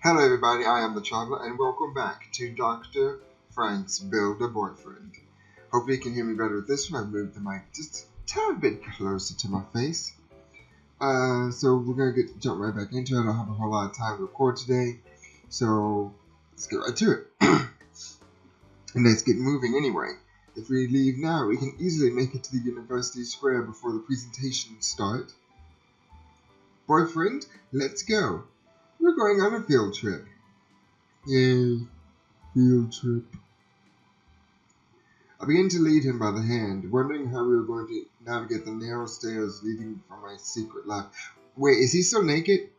Hello everybody, I am the Traveler and welcome back to Dr. Frank's Build a Boyfriend. Hopefully you can hear me better with this one. I've moved the mic just a tad bit closer to my face. So we're going to jump right back into it. I don't have a whole lot of time to record today, so let's get right to it. And let's get moving anyway. If we leave now, we can easily make it to the University Square before the presentations start. Boyfriend, let's go. We're going on a field trip. Yay, field trip. I began to lead him by the hand, wondering how we were going to navigate the narrow stairs leading from my secret lab. Wait, is he still naked?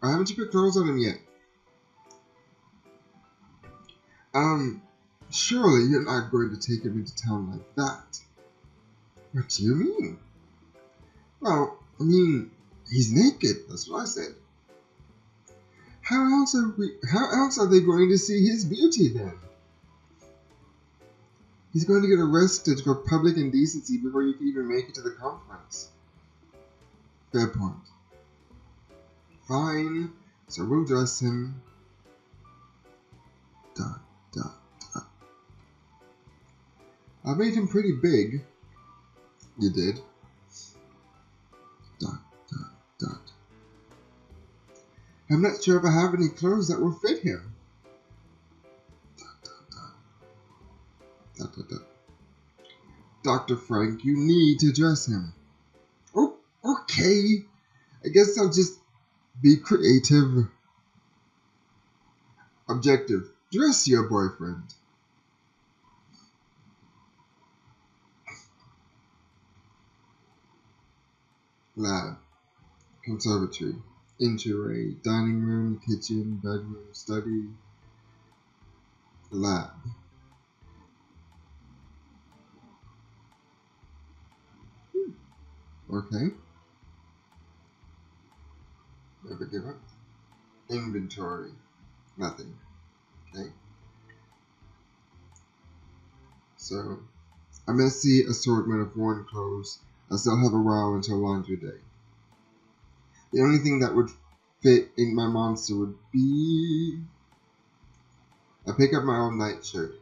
Or haven't you put clothes on him yet? Surely you're not going to take him into town like that. What do you mean? Well, I mean, he's naked, that's what I said. How else are they going to see his beauty then? He's going to get arrested for public indecency before you can even make it to the conference. Fair point. Fine, so we'll dress him. Dot, dot, dot. I made him pretty big. You did. Dot, dot, dot. I'm not sure if I have any clothes that will fit him. Dot, dot, dot. Dot, dot, dot. Dr. Frank, you need to dress him. Oh, okay. I guess I'll just be creative. Objective. Dress your boyfriend. Lab. Conservatory. Entryway. Dining room. Kitchen. Bedroom. Study. Lab. Okay. Never give up. Inventory. Nothing. Okay. So, a messy assortment of worn clothes. I still have a while until laundry day. The only thing that would fit in my monster would be... I pick up my own nightshirt.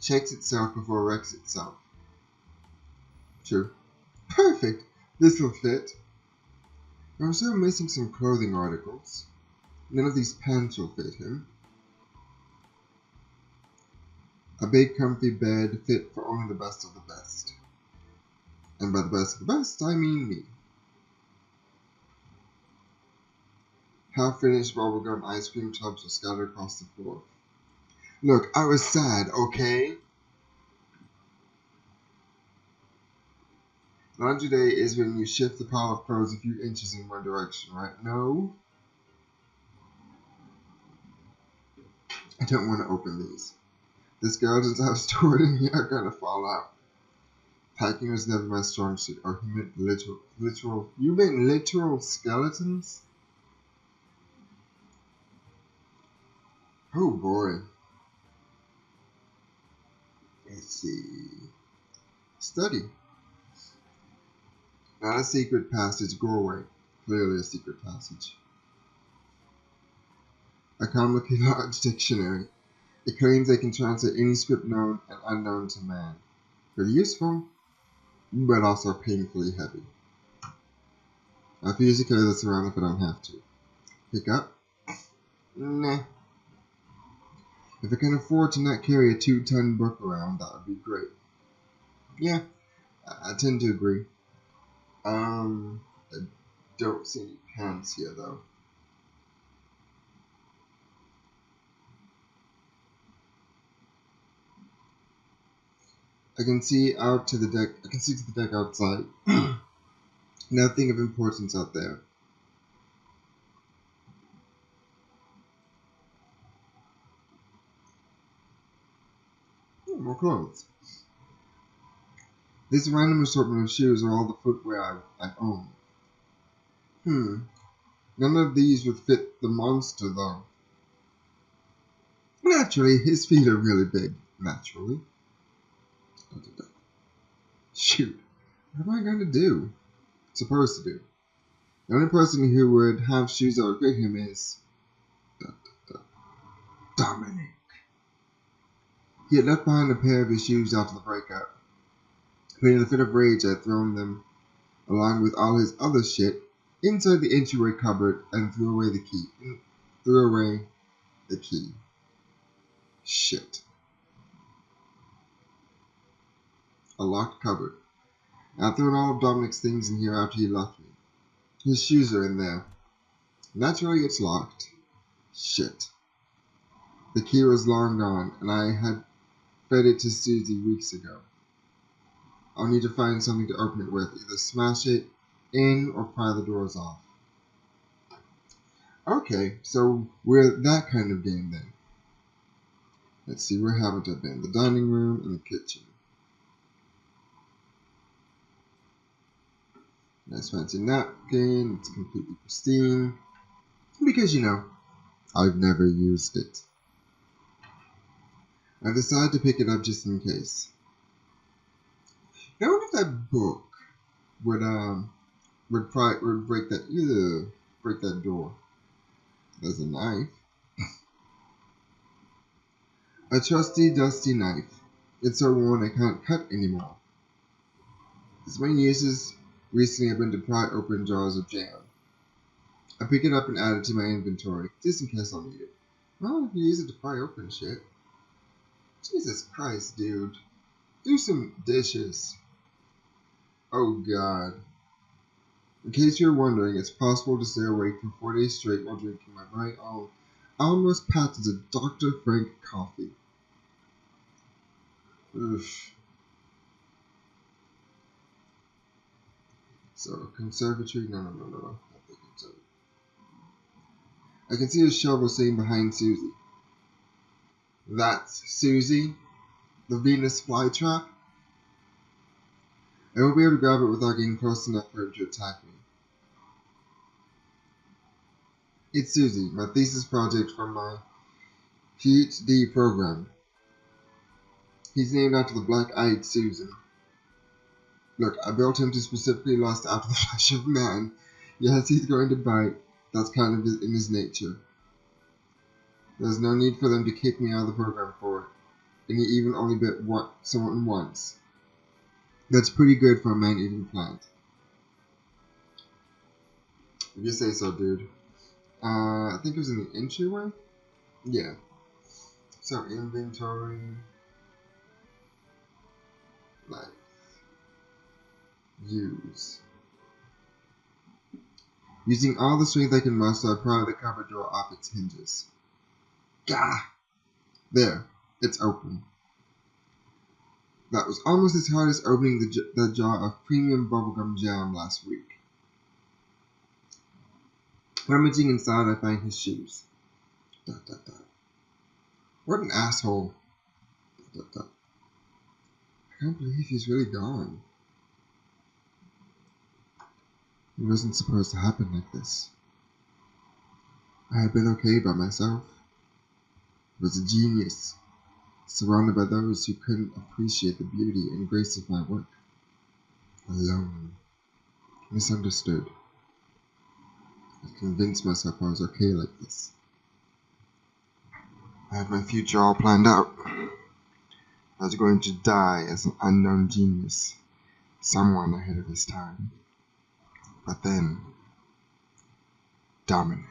Checks itself before it wrecks itself. True. Perfect! This will fit. I'm still missing some clothing articles. None of these pants will fit him. A big comfy bed fit for only the best of the best. And by the best of the best, I mean me. Half-finished bubblegum ice cream tubs are scattered across the floor. Look, I was sad, okay? Laundry day is when you shift the pile of clothes a few inches in one direction, right? No? I don't want to open these. The skeletons I've stored in here are gonna fall out. Packing was never my strong suit. Oh, you meant literal skeletons? Oh boy. Let's see. Study. Not a secret passage. Go away. Clearly a secret passage. A comically large dictionary. It claims they can translate any script known and unknown to man. Pretty useful, but also painfully heavy. I can usually carry this around if I don't have to. Pick up? Nah. If I can afford to not carry a 2-ton book around, that would be great. Yeah, I tend to agree. I don't see any pants here though. I can see out to the deck. I can see to the deck outside. Nothing of importance out there. Oh, more clothes. This random assortment of shoes are all the footwear I own. None of these would fit the monster though. Naturally, his feet are really big. Naturally. Shoot. What am I going to do? Supposed to do? The only person who would have shoes that would fit him is Dominic. He had left behind a pair of his shoes after the breakup, but in a fit of rage had thrown them, along with all his other shit, inside the entryway cupboard and threw away the key. Shit. A locked cupboard. I've thrown all of Dominic's things in here after he left me. His shoes are in there. Naturally, it's locked. Shit. The key was long gone, and I had fed it to Susie weeks ago. I'll need to find something to open it with, either smash it in or pry the doors off. Okay, so we're that kind of game then. Let's see, where haven't I been? The dining room and the kitchen. Nice fancy napkin, it's completely pristine. Because, you know, I've never used it. I decided to pick it up just in case. I wonder if that book would break that door. There's a knife. A trusty, dusty knife. It's so worn I can't cut anymore. Its main uses recently have been to pry open jars of jam. I pick it up and add it to my inventory, just in case I'll need it. Well, you use it to pry open shit. Jesus Christ, dude. Do some dishes. Oh God. In case you're wondering, it's possible to stay awake for 4 days straight while drinking my very own almost patented Dr. Frank coffee. Oof. So, conservatory? No. Not the conservatory. I can see a shovel sitting behind Susie. That's Susie, the Venus flytrap. I won't be able to grab it without getting close enough for him to attack me. It's Susie, my thesis project from my PhD program. He's named after the black-eyed Susan. Look, I built him to specifically lust after the flesh of man. Yes, he's going to bite. That's kind of in his nature. There's no need for them to kick me out of the program for it. And he even only bit someone once. That's pretty good for a man-eating plant. If you say so, dude. I think it was in the entryway? Yeah. So, inventory. Knife. Use. Using all the strength I can muster, I pry the cupboard door off its hinges. Gah! There. It's open. That was almost as hard as opening the jar of premium bubblegum jam last week. Rummaging inside, I find his shoes. What an asshole. I can't believe he's really gone. It wasn't supposed to happen like this. I had been okay by myself. I was a genius, surrounded by those who couldn't appreciate the beauty and grace of my work. Alone. Misunderstood. I convinced myself I was okay like this. I had my future all planned out. I was going to die as an unknown genius, someone ahead of his time. But then, Dominic.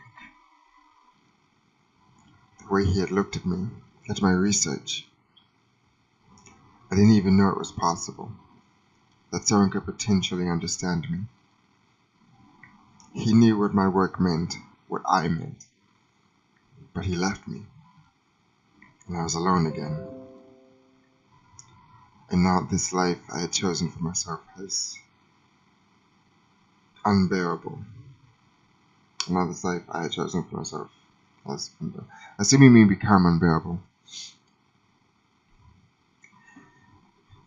The way he had looked at me, at my research. I didn't even know it was possible, that someone could potentially understand me. He knew what my work meant, what I meant. But he left me, and I was alone again. And now this life I had chosen for myself is unbearable. Now this life I had chosen for myself as unbearable. Assuming me become unbearable.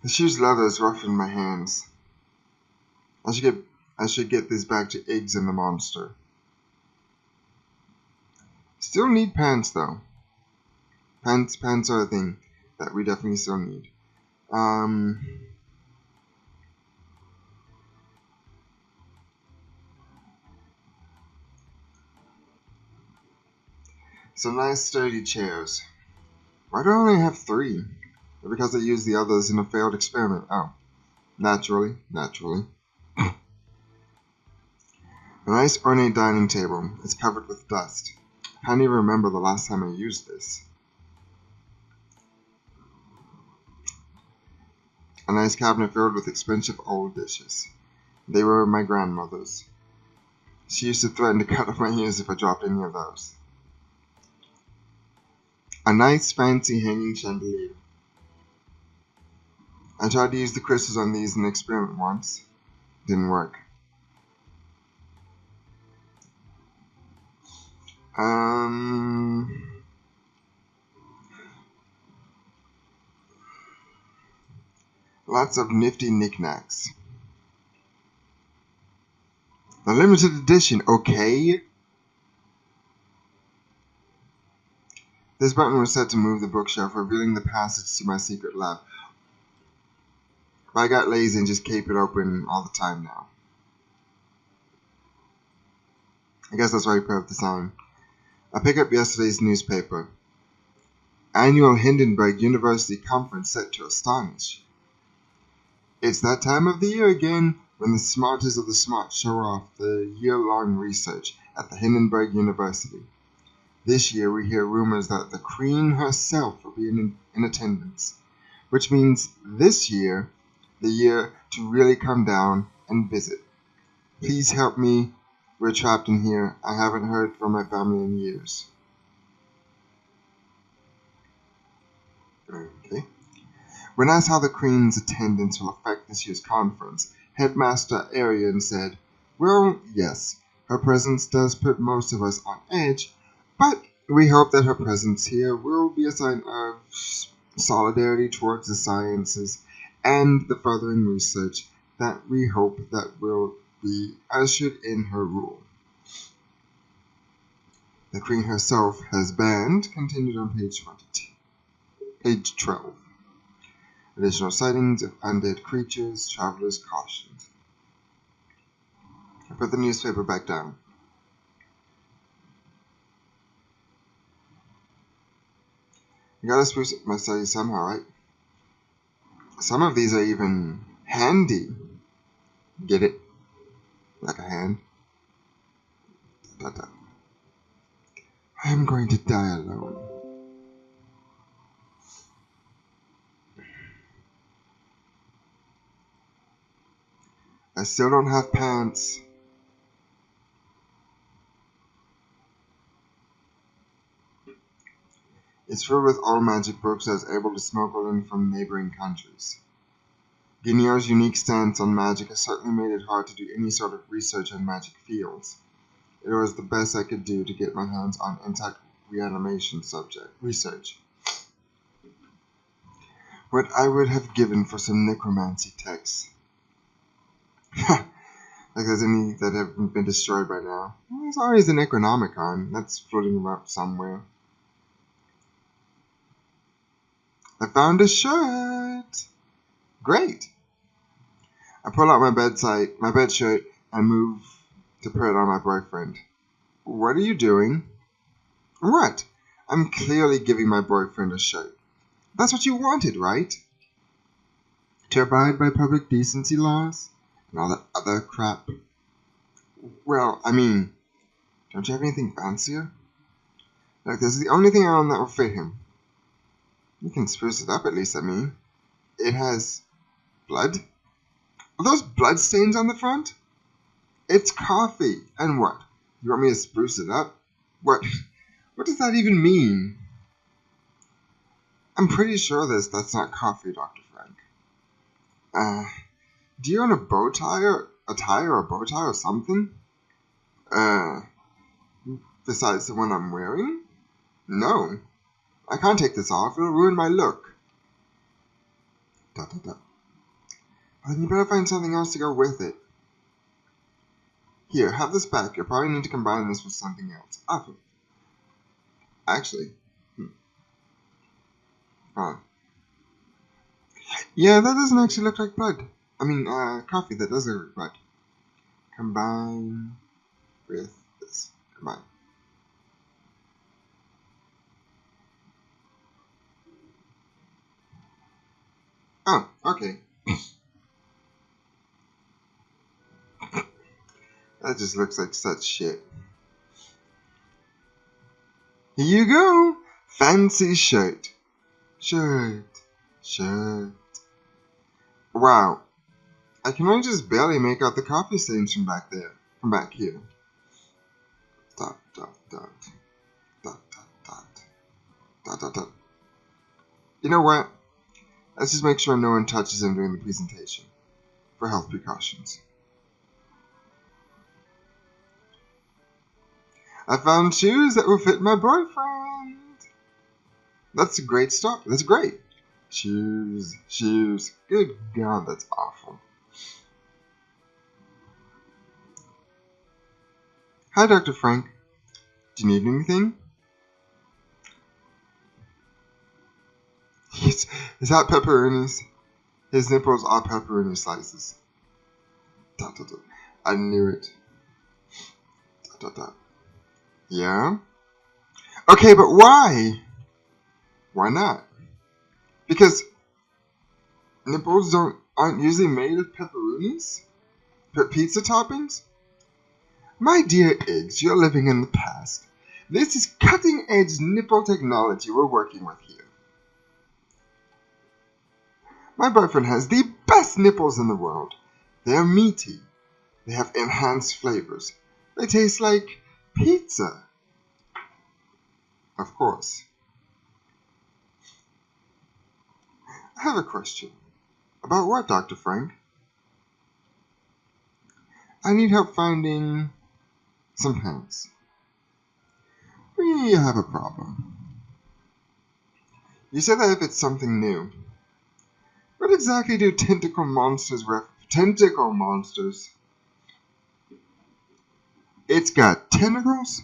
The shoe's leather is rough in my hands. I should get this back to Eggs and the Monster. Still need pants though. Pants are a thing that we definitely still need. Some nice sturdy chairs. Why do I only have 3? Because I used the others in a failed experiment. Oh, naturally. A nice ornate dining table. It's covered with dust. I can't even remember the last time I used this. A nice cabinet filled with expensive old dishes. They were my grandmother's. She used to threaten to cut off my ears if I dropped any of those. A nice fancy hanging chandelier. I tried to use the crystals on these in an experiment once. Didn't work. Lots of nifty knickknacks. The limited edition, okay? This button was set to move the bookshelf, revealing the passage to my secret lab. But I got lazy and just keep it open all the time now. I guess that's why you put up the sign. I pick up yesterday's newspaper. Annual Hindenburg University Conference set to astonish. It's that time of the year again when the smartest of the smart show off the year-long research at the Hindenburg University. This year we hear rumors that the Queen herself will be in attendance, which means this year, the year to really come down and visit. Please help me. We're trapped in here. I haven't heard from my family in years. Okay. When asked how the Queen's attendance will affect this year's conference, Headmaster Arian said, "Well, yes, her presence does put most of us on edge, but we hope that her presence here will be a sign of solidarity towards the sciences and the furthering research that we hope that will be ushered in her rule." The Queen herself has banned, continued on page 12. Additional sightings of undead creatures, travelers cautioned. I put the newspaper back down. You gotta spruce up my study somehow, right? Some of these are even handy. Get it? Like a hand. I am going to die alone. I still don't have pants. It's filled with all magic books I was able to smuggle in from neighboring countries. Guignard's unique stance on magic has certainly made it hard to do any sort of research on magic fields. It was the best I could do to get my hands on intact reanimation research. What I would have given for some necromancy texts. Like there's any that haven't been destroyed by now. Well, there's always an Necronomicon that's floating around somewhere. I found a shirt! Great! I pull out my bed shirt, and move to put it on my boyfriend. What are you doing? What? I'm clearly giving my boyfriend a shirt. That's what you wanted, right? To abide by public decency laws? And all that other crap. Well, I mean, don't you have anything fancier? Look, this is the only thing I own that will fit him. You can spruce it up at least, I mean. It has blood. Are those blood stains on the front? It's coffee. And what? You want me to spruce it up? What does that even mean? I'm pretty sure that's not coffee, Dr. Frank. Do you own a bow tie or a bow tie or something? Besides the one I'm wearing? No. I can't take this off. It'll ruin my look. Well, then you better find something else to go with it. Here, have this back. You'll probably need to combine this with something else. Actually. Yeah, that doesn't actually look like blood. I mean, coffee, that does look like blood. Combine with this. Combine. Oh, okay. That just looks like such shit. Here you go! Fancy shirt. Shirt. Wow. I can only just barely make out the coffee stains from back there. From back here. Dot, dot, dot. Dot, dot, dot. Dot, dot, dot. You know what? Let's just make sure no one touches him during the presentation. For health precautions. I found shoes that will fit my boyfriend. That's a great start. That's great. Shoes. Good God, that's awful. Hi, Dr. Frank. Do you need anything? Is that pepperonis? His nipples are pepperoni slices. Dot, dot, dot. I knew it. Dot, dot, dot. Yeah? Okay, but why? Why not? Because nipples aren't usually made of pepperonis? Pizza toppings? My dear Iggs, you're living in the past. This is cutting-edge nipple technology we're working with here. My boyfriend has the best nipples in the world. They're meaty. They have enhanced flavors. They taste like pizza. Of course. I have a question. About what, Dr. Frank? I need help finding some pants. We have a problem. You said that if it's something new. What exactly do tentacle monsters Tentacle monsters? It's got tentacles?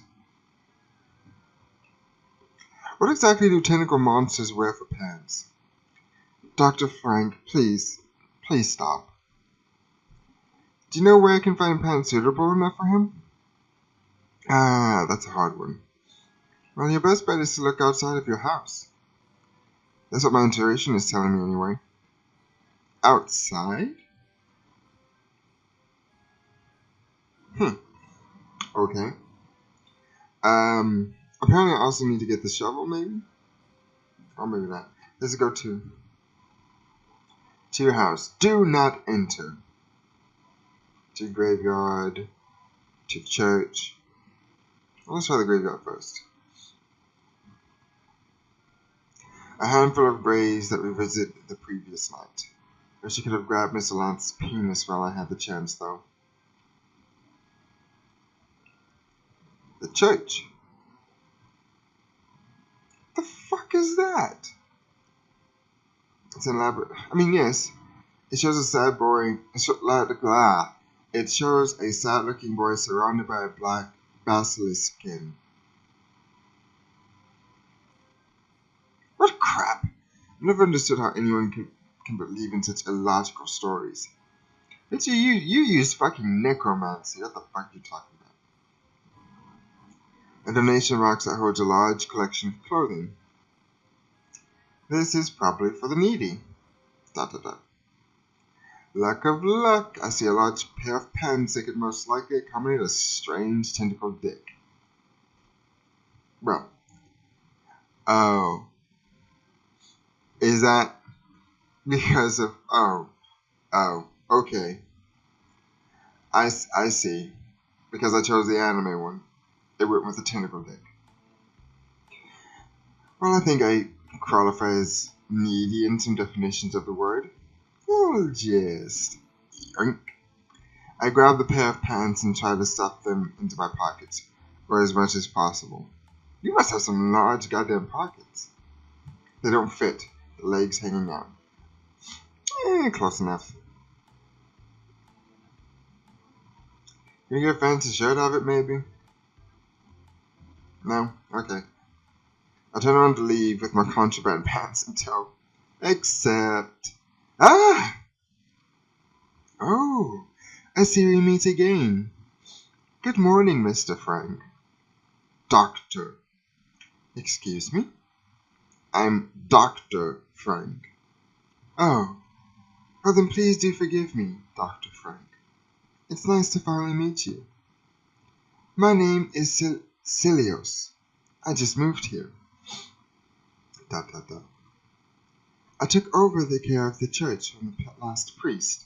What exactly do tentacle monsters wear for pants? Dr. Frank, please stop. Do you know where I can find pants suitable enough for him? Ah, that's a hard one. Well, your best bet is to look outside of your house. That's what my intuition is telling me anyway. Outside? Okay. Apparently I also need to get the shovel, maybe? Or maybe not. Let's go to your house. Do not enter. To the graveyard. To the church. Well, let's try the graveyard first. A handful of graves that we visited the previous night. Wish you could have grabbed Mr. Lance's penis while I had the chance, though. The church. The fuck is that? It's an elaborate. I mean, yes. It shows a sad boy. It shows a sad-looking boy surrounded by a black basilisk skin. What crap! I never understood how anyone can believe in such illogical stories. But you use fucking necromancy. What the fuck are you talking about? A donation box that holds a large collection of clothing. This is probably for the needy. Dot dot dot. Luck of luck. I see a large pair of pants that could most likely accommodate a strange tentacled dick. Bro. Oh. Is that because of... Oh, okay. I see. Because I chose the anime one. It went with the tentacle dick. Well, I think I qualify as needy in some definitions of the word. Well, just... Yoink. I grab the pair of pants and try to stuff them into my pockets, or as much as possible. You must have some large goddamn pockets. They don't fit. The legs hanging out. Close enough. Can you get a fancy shirt out of it, maybe? No? Okay. I turn around to leave with my contraband pants in tow. Except... Ah! Oh, I see we meet again. Good morning, Mr. Frank. Doctor. Excuse me? I'm Dr. Frank. Oh, Oh, then please do forgive me, Dr. Frank. It's nice to finally meet you. My name is Cilios. I just moved here. ... I took over the care of the church from the last priest. ...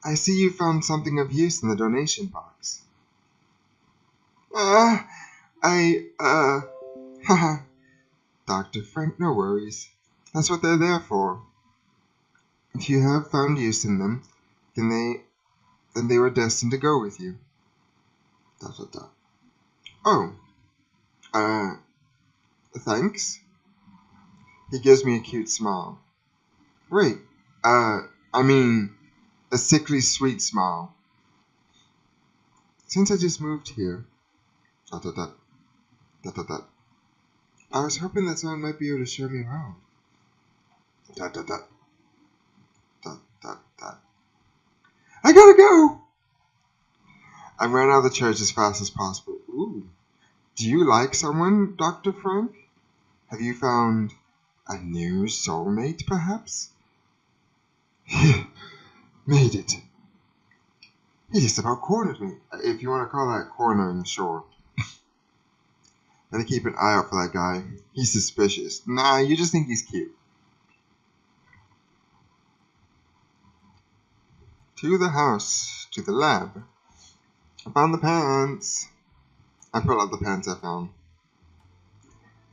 I see you found something of use in the donation box. Haha. Dr. Frank, no worries. That's what they're there for. If you have found use in them, then they were destined to go with you. ... Oh, thanks. He gives me a cute smile. Wait, I mean, a sickly sweet smile. Since I just moved here, ... I was hoping that someone might be able to show me around. ... I gotta go! I ran out of the church as fast as possible. Ooh. Do you like someone, Dr. Frank? Have you found a new soulmate, perhaps? Made it. He just about cornered me. If you want to call that cornering, sure. Gotta keep an eye out for that guy. He's suspicious. Nah, you just think he's cute. To the house. To the lab. I found the pants. I pull out the pants I found.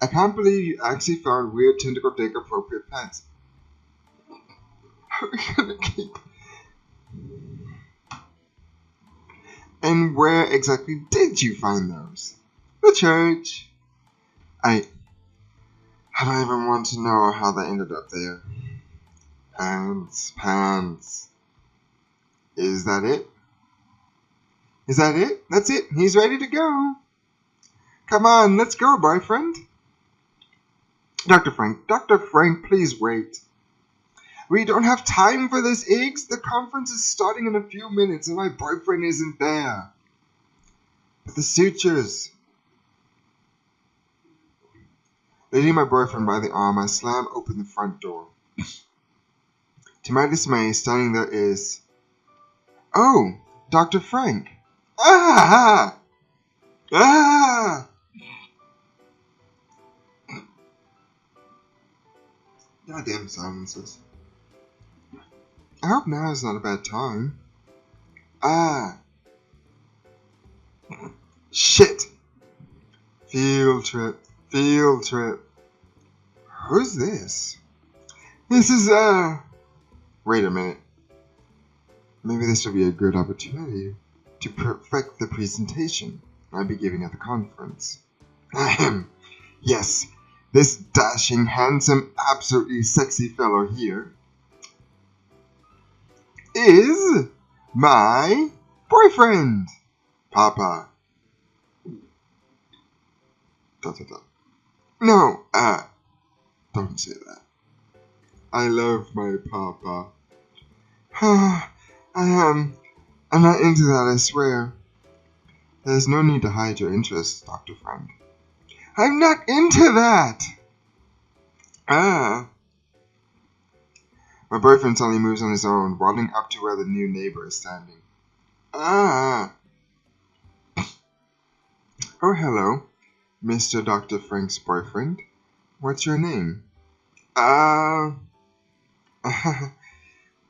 I can't believe you actually found weird tentacle dick appropriate pants. How are we gonna keep... And where exactly did you find those? The church. I don't even want to know how they ended up there. Pants. Is that it? Is that it? That's it. He's ready to go. Come on, let's go, boyfriend. Dr. Frank, please wait. We don't have time for this, Iggs. The conference is starting in a few minutes and my boyfriend isn't there. But the sutures. Leading my boyfriend by the arm, I slam open the front door. To my dismay, standing there is... Oh, Dr. Frank. Ah! Ah! Goddamn silences. I hope now is not a bad time. Ah. Shit. Field trip. Who's this? This is, Wait a minute. Maybe this will be a good opportunity to perfect the presentation I'll be giving at the conference. Ahem. Yes, this dashing, handsome, absolutely sexy fellow here is my boyfriend, Papa. ... No, don't say that. I love my Papa. I'm not into that, I swear. There's no need to hide your interest, Dr. Frank. I'm not into that! Ah. My boyfriend suddenly moves on his own, waddling up to where the new neighbor is standing. Ah. Oh, hello, Mr. Dr. Frank's boyfriend. What's your name?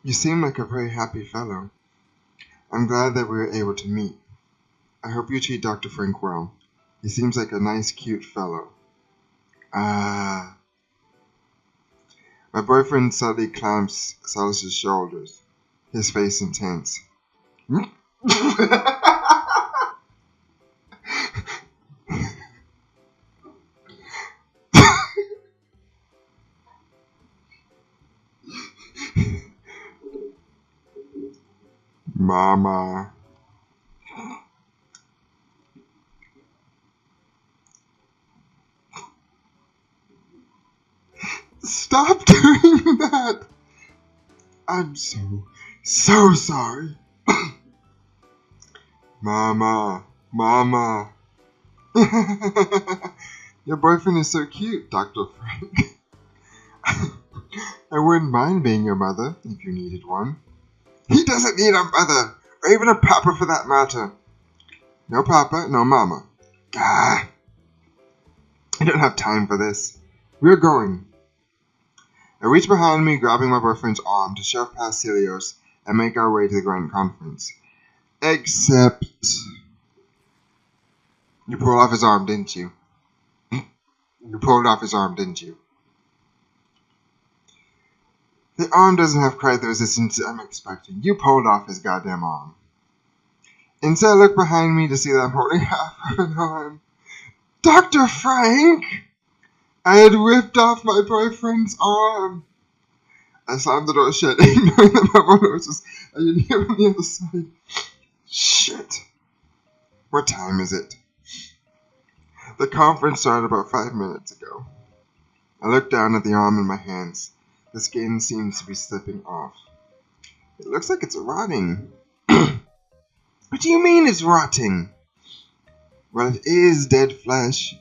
You seem like a very happy fellow. I'm glad that we were able to meet. I hope you treat Dr. Frank well. He seems like a nice, cute fellow. Ah. My boyfriend suddenly clamps Silas's shoulders, his face intense. Mama. Stop doing that! I'm so sorry. Mama. Your boyfriend is so cute, Dr. Frank. I wouldn't mind being your mother if you needed one. He doesn't need a mother, or even a papa for that matter. No papa, no mama. Ah, I don't have time for this. We're going. I reach behind me, grabbing my boyfriend's arm to shove past Celios and make our way to the grand conference. Except... You pulled off his arm, didn't you? You pulled off his arm, didn't you? The arm doesn't have quite the resistance I'm expecting. You pulled off his goddamn arm. Instead, I look behind me to see that I'm holding half of an arm. Dr. Frank! I had ripped off my boyfriend's arm. I slammed the door shut, ignoring that my brother was just I didn't hear on the other side. Shit. What time is it? The conference started about 5 minutes ago. I looked down at the arm in my hands. The skin seems to be slipping off. It looks like it's rotting. What do you mean it's rotting? Well, it is dead flesh.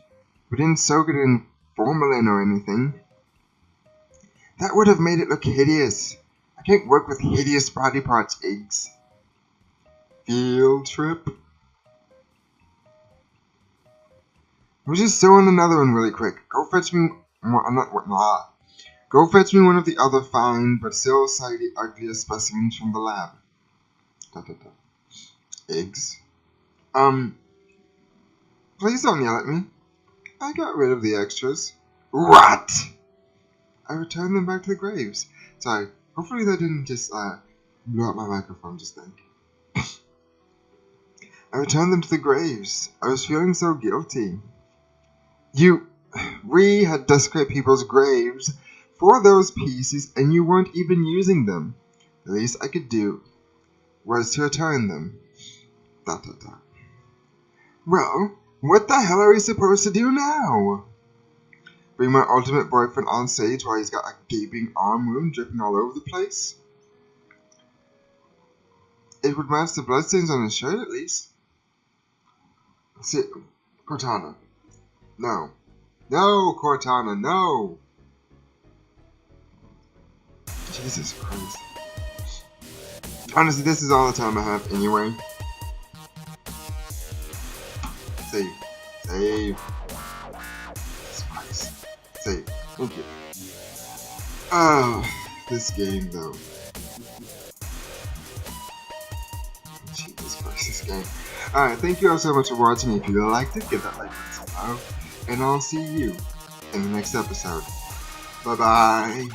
We didn't soak it in formalin or anything. That would have made it look hideous. I can't work with hideous body parts, Eggs. Field trip? We'll just sew in another one really quick. Go fetch me Go fetch me one of the other fine but still slightly uglier specimens from the lab. Eggs. Please don't yell at me. I got rid of the extras. What? I returned them back to the graves. Sorry, hopefully that didn't just blow up my microphone just then. I returned them to the graves. I was feeling so guilty. We had desecrated people's graves for those pieces and you weren't even using them. The least I could do was to return them. Well, what the hell are we supposed to do now? Bring my ultimate boyfriend on stage while he's got a gaping arm wound dripping all over the place? It would match the bloodstains on his shirt at least. Cortana. No. No, Cortana, no! Jesus Christ. Honestly, this is all the time I have anyway. Save. Save. Jesus Christ. Save. Thank you. Oh, this game though. Jesus Christ, this game. Alright, thank you all so much for watching. If you liked it, give that like button below. And I'll see you in the next episode. Bye bye.